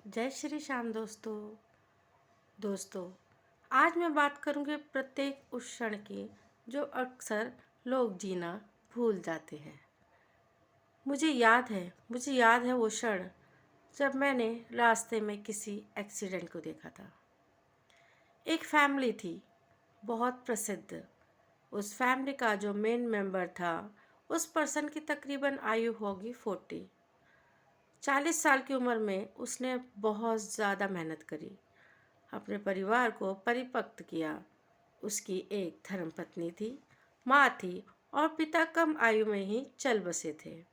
जय श्री श्याम दोस्तों। आज मैं बात करूंगी प्रत्येक उस क्षण की जो अक्सर लोग जीना भूल जाते हैं। मुझे याद है वो क्षण जब मैंने रास्ते में किसी एक्सीडेंट को देखा था। एक फैमिली थी, बहुत प्रसिद्ध। उस फैमिली का जो मेन मेंबर था, उस पर्सन की तकरीबन आयु होगी 40। 40 साल की उम्र में उसने बहुत ज़्यादा मेहनत करी, अपने परिवार को परिपक्व किया। उसकी एक धर्मपत्नी थी, माँ थी और पिता कम आयु में ही चल बसे थे।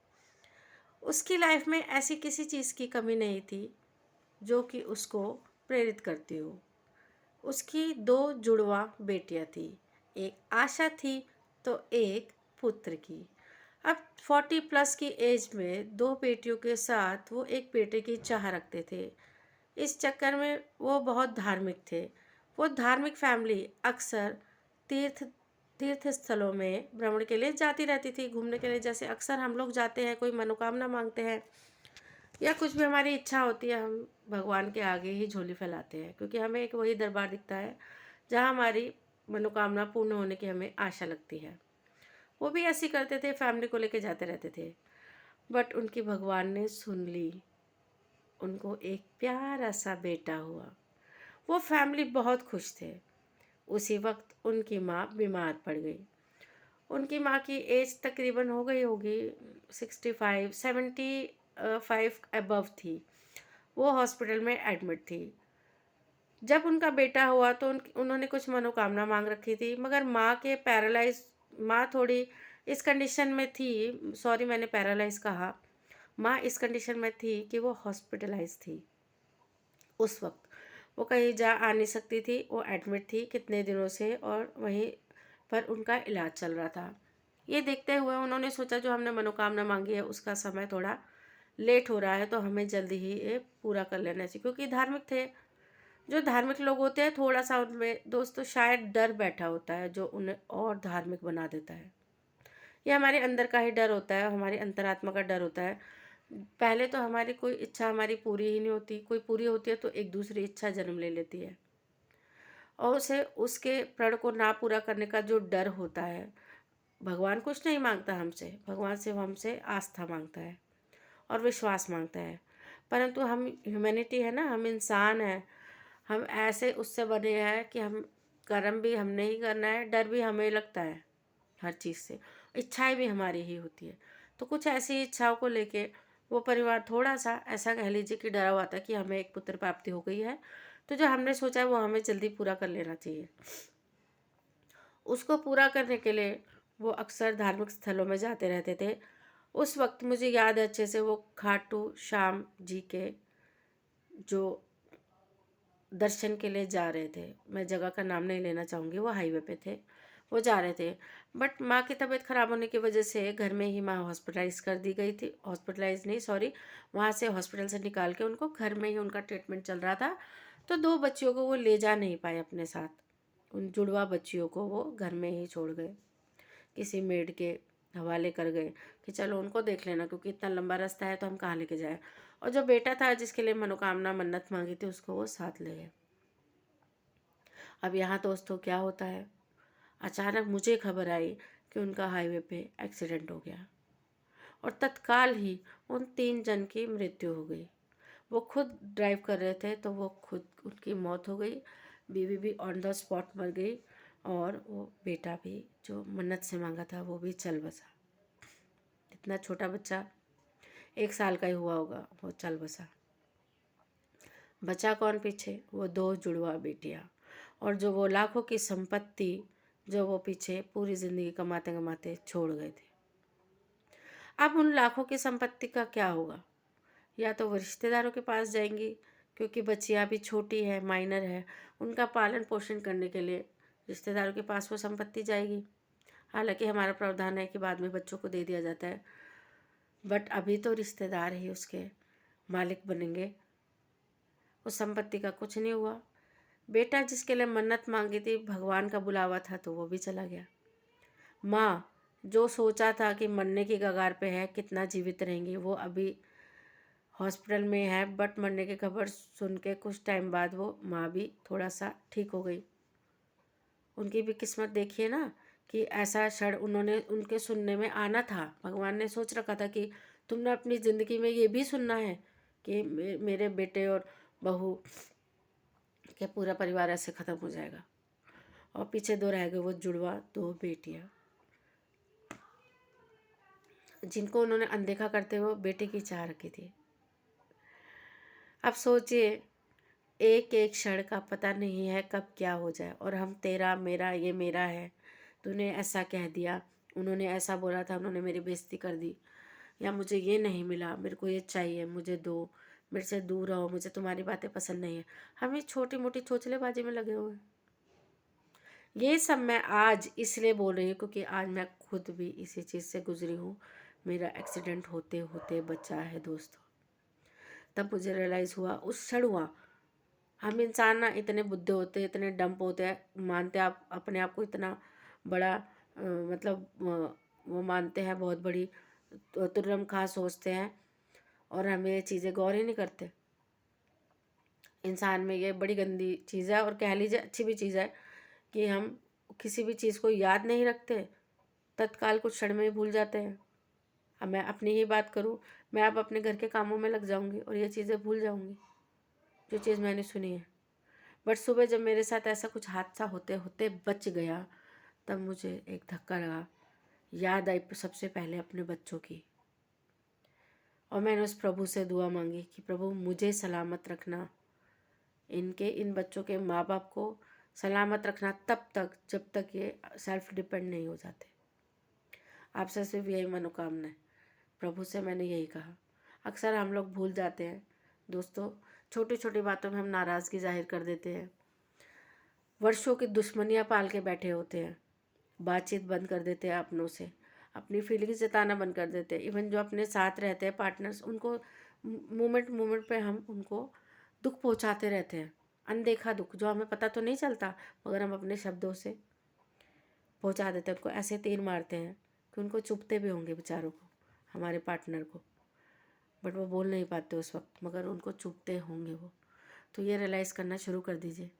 उसकी लाइफ में ऐसी किसी चीज़ की कमी नहीं थी जो कि उसको प्रेरित करती हो। उसकी दो जुड़वा बेटियां थी, एक आशा थी तो एक पुत्र की। अब 40+ की एज में दो बेटियों के साथ वो एक बेटे की चाह रखते थे। इस चक्कर में वो बहुत धार्मिक थे। वो धार्मिक फैमिली अक्सर तीर्थ तीर्थ स्थलों में भ्रमण के लिए जाती रहती थी, घूमने के लिए। जैसे अक्सर हम लोग जाते हैं, कोई मनोकामना मांगते हैं या कुछ भी हमारी इच्छा होती है, हम भगवान के आगे ही झोली फैलाते हैं, क्योंकि हमें एक वही दरबार दिखता है जहाँ हमारी मनोकामना पूर्ण होने की हमें आशा लगती है। वो भी ऐसे करते थे, फैमिली को लेके जाते रहते थे। बट उनकी भगवान ने सुन ली, उनको एक प्यारा सा बेटा हुआ। वो फैमिली बहुत खुश थे। उसी वक्त उनकी माँ बीमार पड़ गई। उनकी माँ की एज तकरीबन हो गई होगी 65-75 अबव थी। वो हॉस्पिटल में एडमिट थी। जब उनका बेटा हुआ तो उन्होंने कुछ मनोकामना मांग रखी थी, मगर माँ के पैरालाइज, माँ थोड़ी इस कंडीशन में थी, सॉरी मैंने पैरालाइज कहा, माँ इस कंडीशन में थी कि वो हॉस्पिटलाइज थी। उस वक्त वो कहीं जा आ नहीं सकती थी, वो एडमिट थी कितने दिनों से और वहीं पर उनका इलाज चल रहा था। ये देखते हुए उन्होंने सोचा जो हमने मनोकामना मांगी है उसका समय थोड़ा लेट हो रहा है, तो हमें जल्दी ही ये पूरा कर लेना चाहिए, क्योंकि धार्मिक थे। जो धार्मिक लोग होते हैं, थोड़ा सा उनमें दोस्तों शायद डर बैठा होता है जो उन्हें और धार्मिक बना देता है। ये हमारे अंदर का ही डर होता है, हमारी अंतरात्मा का डर होता है। पहले तो हमारी कोई इच्छा हमारी पूरी ही नहीं होती, कोई पूरी होती है तो एक दूसरी इच्छा जन्म ले लेती है, और उसे उसके प्रण को ना पूरा करने का जो डर होता है। भगवान कुछ नहीं मांगता हमसे, भगवान सिर्फ हमसे आस्था मांगता है और विश्वास मांगता है। परंतु हम ह्यूमैनिटी है ना, हम इंसान हैं, हम ऐसे उससे बने हैं कि हम कर्म भी हमने ही करना है, डर भी हमें लगता है हर चीज़ से, इच्छाएं भी हमारी ही होती है। तो कुछ ऐसी इच्छाओं को लेके वो परिवार थोड़ा सा ऐसा कह लीजिए कि डरा हुआ था कि हमें एक पुत्र प्राप्ति हो गई है, तो जो हमने सोचा है वो हमें जल्दी पूरा कर लेना चाहिए। उसको पूरा करने के लिए वो अक्सर धार्मिक स्थलों में जाते रहते थे। उस वक्त मुझे याद है अच्छे से, वो खाटू श्याम जी के जो दर्शन के लिए जा रहे थे। मैं जगह का नाम नहीं लेना चाहूँगी, वो हाईवे पे थे, वो जा रहे थे। बट माँ की तबीयत ख़राब होने की वजह से घर में ही माँ हॉस्पिटलाइज कर दी गई थी, हॉस्पिटलाइज नहीं सॉरी, वहाँ से हॉस्पिटल से निकाल के उनको घर में ही उनका ट्रीटमेंट चल रहा था। तो दो बच्चियों को वो ले जा नहीं पाए अपने साथ, उन जुड़वा बच्चियों को वो घर में ही छोड़ गए, किसी मेड के हवाले कर गए कि चलो उनको देख लेना, क्योंकि इतना लंबा रास्ता है तो हम कहाँ लेके जाएं। और जो बेटा था जिसके लिए मनोकामना मन्नत मांगी थी, उसको वो साथ ले गए। अब यहाँ दोस्तों क्या होता है, अचानक मुझे खबर आई कि उनका हाईवे पे एक्सीडेंट हो गया और तत्काल ही उन 3 जन की मृत्यु हो गई। वो खुद ड्राइव कर रहे थे तो वो खुद, उनकी मौत हो गई। बीवी भी ऑन द स्पॉट मर गई और वो बेटा भी जो मन्नत से मांगा था वो भी चल बसा। इतना छोटा बच्चा, 1 साल का ही हुआ होगा, वो चल बसा। बचा कौन पीछे? वो दो जुड़वा बेटियां, और जो वो लाखों की संपत्ति जो वो पीछे पूरी ज़िंदगी कमाते कमाते छोड़ गए थे। अब उन लाखों की संपत्ति का क्या होगा? या तो वो रिश्तेदारों के पास जाएंगी, क्योंकि बच्चियां भी छोटी है, माइनर है, उनका पालन पोषण करने के लिए रिश्तेदारों के पास वो संपत्ति जाएगी। हालांकि हमारा प्रावधान है कि बाद में बच्चों को दे दिया जाता है, बट अभी तो रिश्तेदार ही उसके मालिक बनेंगे। उस संपत्ति का कुछ नहीं हुआ। बेटा जिसके लिए मन्नत मांगी थी, भगवान का बुलावा था तो वो भी चला गया। माँ जो सोचा था कि मरने की कगार पे है, कितना जीवित रहेंगी, वो अभी हॉस्पिटल में है, बट मरने की खबर सुन के कुछ टाइम बाद वो माँ भी थोड़ा सा ठीक हो गई। उनकी भी किस्मत देखिए ना, कि ऐसा क्षण उन्होंने उनके सुनने में आना था। भगवान ने सोच रखा था कि तुमने अपनी ज़िंदगी में ये भी सुनना है कि मेरे बेटे और बहू के पूरा परिवार ऐसे ख़त्म हो जाएगा। और पीछे दो रह गए, वो जुड़वा 2 बेटियाँ, जिनको उन्होंने अनदेखा करते हुए बेटे की चाह रखी थी। अब सोचिए, एक एक क्षण का पता नहीं है कब क्या हो जाए, और हम तेरा मेरा, ये मेरा है, तूने ऐसा कह दिया, उन्होंने ऐसा बोला था, उन्होंने मेरी बेइज्जती कर दी, या मुझे ये नहीं मिला, मेरे को ये चाहिए, मुझे दो, मेरे से दूर रहो, मुझे तुम्हारी बातें पसंद नहीं है। हम ये छोटी मोटी चोचलेबाजी में लगे हुए हैं। ये सब मैं आज इसलिए बोल रही हूँ क्योंकि आज मैं खुद भी इसी चीज़ से गुजरी हूँ। मेरा एक्सीडेंट होते होते बचा है दोस्तों। तब मुझे रियलाइज़ हुआ, उस क्षण हुआ। हम इंसान ना इतने बुद्धे होते हैं, इतने डम्प होते हैं, मानते आप अपने आप को इतना बड़ा, मतलब वो मानते हैं, बहुत बड़ी तुर्रम खा सोचते हैं, और हमें ये चीज़ें गौर ही नहीं करते। इंसान में ये बड़ी गंदी चीज़ है, और कह लीजिए अच्छी भी चीज़ है, कि हम किसी भी चीज़ को याद नहीं रखते, तत्काल कुछ क्षण में ही भूल जाते हैं। अब मैं अपनी ही बात करूं, मैं अब अपने घर के कामों में लग जाऊंगी और ये चीज़ें भूल जाऊंगी जो चीज़ मैंने सुनी है। बट सुबह जब मेरे साथ ऐसा कुछ हादसा होते होते बच गया, तब मुझे एक धक्का लगा, याद आई सबसे पहले अपने बच्चों की। और मैंने उस प्रभु से दुआ मांगी कि प्रभु मुझे सलामत रखना, इन बच्चों के माँ बाप को सलामत रखना तब तक जब तक ये सेल्फ डिपेंड नहीं हो जाते। आपसे सिर्फ यही मनोकामना है। प्रभु से मैंने यही कहा। अक्सर हम लोग भूल जाते हैं दोस्तों, छोटी छोटी बातों में हम नाराज़गी जाहिर कर देते हैं, वर्षों की दुश्मनियाँ पाल के बैठे होते हैं, बातचीत बंद कर देते हैं अपनों से, अपनी फीलिंग्स जताना बंद कर देते हैं। इवन जो अपने साथ रहते हैं पार्टनर्स, उनको मोमेंट मोमेंट पे हम उनको दुख पहुंचाते रहते हैं, अनदेखा दुख जो हमें पता तो नहीं चलता, मगर हम अपने शब्दों से पहुंचा देते हैं। उनको ऐसे तीर मारते हैं कि उनको चुभते भी होंगे बेचारों को, हमारे पार्टनर को, बट वो बोल नहीं पाते उस वक्त, मगर उनको चुभते होंगे वो। तो ये रियलाइज़ करना शुरू कर दीजिए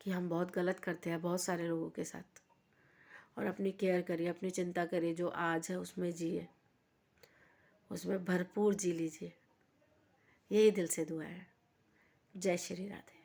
कि हम बहुत गलत करते हैं बहुत सारे लोगों के साथ, और अपनी केयर करिए, अपनी चिंता करिए, जो आज है उसमें जिए, उसमें भरपूर जी लीजिए। यही दिल से दुआ है। जय श्री राधे।